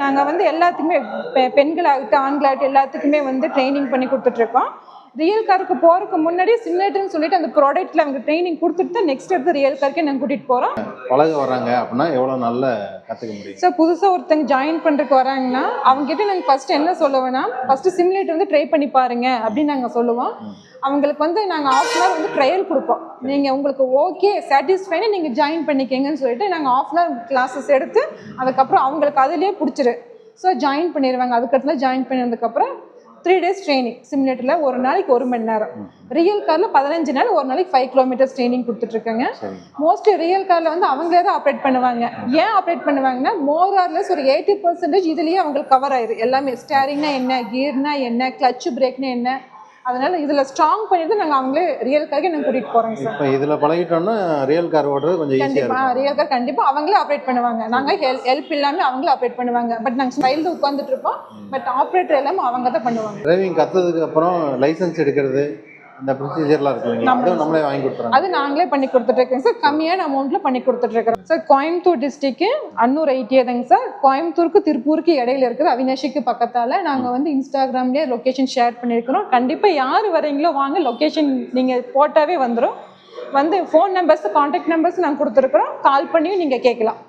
நாங்கள் வந்து எல்லாத்துக்குமே பெண்களாகட்டும் ஆண்களாகட்டும் எல்லாத்துக்குமே வந்து ட்ரைனிங் பண்ணி கொடுத்துட்ருக்கோம். ரியல் காருக்கு போகிறதுக்கு முன்னாடி சிமுலேட்டர்னு சொல்லிட்டு அந்த ப்ராடக்ட்டில் அவங்க ட்ரைனிங் கொடுத்துட்டு தான் நெக்ஸ்ட் எடுத்து ரியல் காருக்கே நாங்கள் கூட்டிகிட்டு போகிறோம். பழக வராங்க அப்படின்னா எவ்வளோ நல்ல கற்றுக்க முடியும்? ஸோ புதுசாக ஒருத்தங்க ஜாயின் பண்ணுறதுக்கு வராங்கன்னா அவங்ககிட்ட நாங்கள் ஃபஸ்ட்டு என்ன சொல்லுவோன்னா, ஃபஸ்ட்டு சிமுலேட்டர் வந்து ட்ரை பண்ணி பாருங்க அப்படின்னு நாங்கள் சொல்லுவோம். அவங்களுக்கு வந்து நாங்கள் ½ hour வந்து ட்ரையல் கொடுப்போம். நீங்கள் உங்களுக்கு ஓகே சாட்டிஸ்ஃபைன்னு நீங்கள் ஜாயின் பண்ணிக்கங்கன்னு சொல்லிட்டு நாங்கள் ½ hour கிளாஸஸ் எடுத்து அதுக்கப்புறம் அவங்களுக்கு அதுலேயே பிடிச்சிரு ஸோ ஜாயின் பண்ணிடுவாங்க. அதுக்கடுத்து ஜாயின் பண்ணதுக்கப்புறம் 3 days ட்ரைனிங் சிமுலேட்டரில், ஒரு நாளைக்கு 1 மணி நேரம். ரியல் காரில் 15 நாள், ஒரு நாளைக்கு 5 kilometers ட்ரைனிங் கொடுத்துட்ருக்காங்க. மோஸ்ட்லி ரியல் காரில் வந்து அவங்களே தான் ஆப்ரேட் பண்ணுவாங்க. ஏன் ஆப்ரேட் பண்ணுவாங்கன்னா மோர் ஆர்லெஸ் ஒரு 80% இதுலேயே அவங்களுக்கு கவர் ஆயிரு. எல்லாமே ஸ்டேரிங்னா என்ன, கியர்னா என்ன, கிளச் பிரேக்னா என்ன, அதனால இதில் ஸ்ட்ராங் பண்ணிட்டு நாங்கள் அவங்களே ரியல் காருக்கு நாங்கள் கூட்டிகிட்டு போகிறோம் சார். இப்போ இதில் பழகிட்டோம்னா ரியல் கார் ஓடுறது கொஞ்சம் கண்டிப்பாக ரியல் கார் கண்டிப்பாக அவங்களே ஆப்ரேட் பண்ணுவாங்க. நாங்கள் ஹெல்ப் இல்லாமல் அவங்களே ஆப்ரேட் பண்ணுவாங்க. பட் நாங்கள் ஸ்டைலில் உட்காந்துட்டு இருப்போம். பட் ஆப்ரேட்டர் எல்லாமே அவங்க தான் பண்ணுவாங்க. டிரைவிங் கற்றுறதுக்கு அப்புறம் லைசன்ஸ் எடுக்கிறது இந்த ப்ரொசீஜர்லாம் இருக்குங்க, அதுவும் நம்மளே வாங்கி கொடுத்துறோம். அது நாங்களே பண்ணி கொடுத்துட்ருக்கோங்க சார். கம்மியான அமௌண்ட்டில் பண்ணி கொடுத்துட்ருக்கோம் சார். கோயம்புத்தூர் டிஸ்ட்ரிக்ட்டு அன்னூர் ஐடியாதாங்க சார். கோயம்புத்தூருக்கு திருப்பூருக்கு இடையில இருக்குது, அவினாஷிக்கு பக்கத்தால். நாங்கள் வந்து இன்ஸ்டாகிராம்லேயே லொக்கேஷன் ஷேர் பண்ணியிருக்கிறோம். கண்டிப்பாக யார் வரீங்களோ வாங்க, லொக்கேஷன் நீங்கள் போட்டாவே வந்துடும். வந்து ஃபோன் நம்பர்ஸ் கான்டாக்ட் நம்பர்ஸ் நாங்கள் கொடுத்துருக்குறோம். கால் பண்ணியும் நீங்கள் கேட்கலாம்.